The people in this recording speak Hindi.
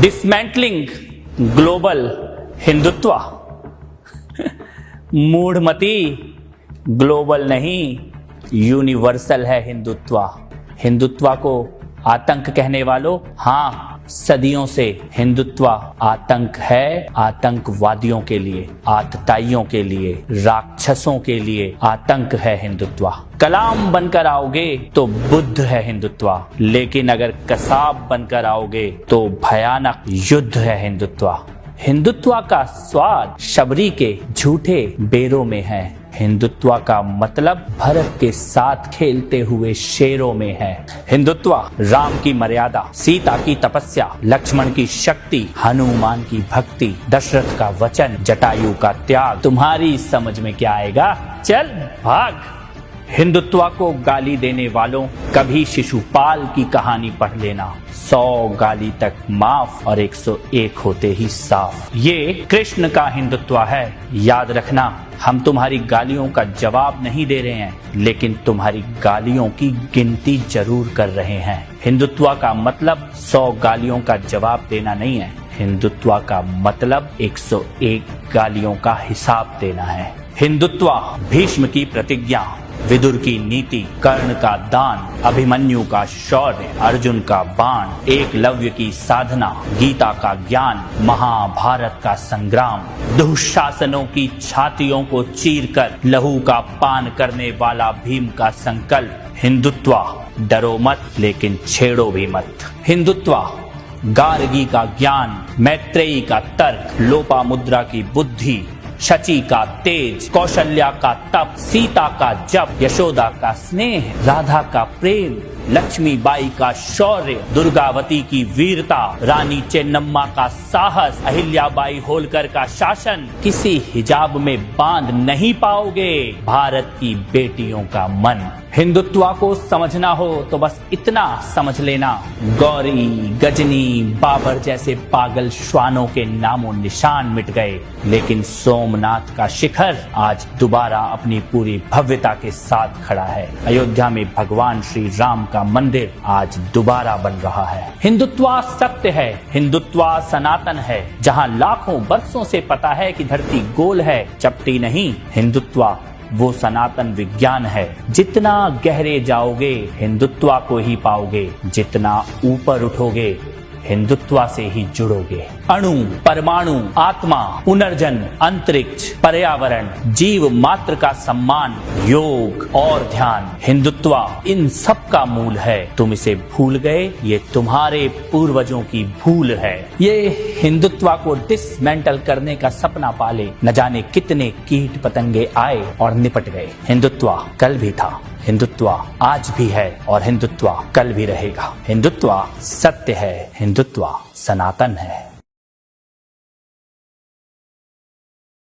Dismantling global Hindutva. मूढ़मती, ग्लोबल नहीं यूनिवर्सल है हिंदुत्व। हिंदुत्व को आतंक कहने वालों, हाँ सदियों से हिंदुत्व आतंक है। आतंकवादियों के लिए, आतताइयों के लिए, राक्षसों के लिए आतंक है हिंदुत्व। कलाम बनकर आओगे तो बुद्ध है हिंदुत्व, लेकिन अगर कसाब बनकर आओगे तो भयानक युद्ध है हिंदुत्व। हिंदुत्व का स्वाद शबरी के झूठे बेरों में है। हिंदुत्व का मतलब भरत के साथ खेलते हुए शेरों में है। हिंदुत्व राम की मर्यादा, सीता की तपस्या, लक्ष्मण की शक्ति, हनुमान की भक्ति, दशरथ का वचन, जटायु का त्याग। तुम्हारी समझ में क्या आएगा? चल भाग। हिंदुत्व को गाली देने वालों, कभी शिशुपाल की कहानी पढ़ लेना। 100 गाली तक माफ और 101 होते ही साफ। ये कृष्ण का हिंदुत्व है। याद रखना, हम तुम्हारी गालियों का जवाब नहीं दे रहे हैं, लेकिन तुम्हारी गालियों की गिनती जरूर कर रहे हैं। हिंदुत्व का मतलब 100 गालियों का जवाब देना नहीं है। हिंदुत्व का मतलब 101 गालियों का हिसाब देना है। हिंदुत्व भीष्म की प्रतिज्ञा, विदुर की नीति, कर्ण का दान, अभिमन्यु का शौर्य, अर्जुन का बाण, एकलव्य की साधना, गीता का ज्ञान, महाभारत का संग्राम, दुशासनों की छातियों को चीरकर लहू का पान करने वाला भीम का संकल्प। हिंदुत्व डरो मत, लेकिन छेड़ो भी मत। हिंदुत्व गार्गी का ज्ञान, मैत्रेयी का तर्क, लोपामुद्रा की बुद्धि, शची का तेज, कौशल्या का तप, सीता का जप, यशोदा का स्नेह, राधा का प्रेम, लक्ष्मीबाई का शौर्य, दुर्गावती की वीरता, रानी चेन्नम्मा का साहस, अहिल्याबाई होलकर का शासन। किसी हिजाब में बांध नहीं पाओगे भारत की बेटियों का मन। हिंदुत्व को समझना हो तो बस इतना समझ लेना, गौरी, गजनी, बाबर जैसे पागल श्वानों के नामों निशान मिट गए, लेकिन सोमनाथ का शिखर आज दोबारा अपनी पूरी भव्यता के साथ खड़ा है। अयोध्या में भगवान श्री राम का मंदिर आज दोबारा बन रहा है। हिंदुत्व सत्य है, हिंदुत्व सनातन है। जहाँ लाखों वर्षों से पता है कि धरती गोल है, चपटी नहीं। हिंदुत्व वो सनातन विज्ञान है। जितना गहरे जाओगे हिंदुत्व को ही पाओगे, जितना ऊपर उठोगे हिंदुत्व से ही जुड़ोगे। अणु, परमाणु, आत्मा, पुनर्जन्म, अंतरिक्ष, पर्यावरण, जीव मात्र का सम्मान, योग और ध्यान, हिंदुत्व इन सब का मूल है। तुम इसे भूल गए, ये तुम्हारे पूर्वजों की भूल है। ये हिंदुत्व को डिसमेंटल करने का सपना पाले न जाने कितने कीट पतंगे आए और निपट गए। हिंदुत्व कल भी था, हिंदुत्व आज भी है और हिंदुत्व कल भी रहेगा। हिंदुत्व सत्य है, हिंदुत्व सनातन है।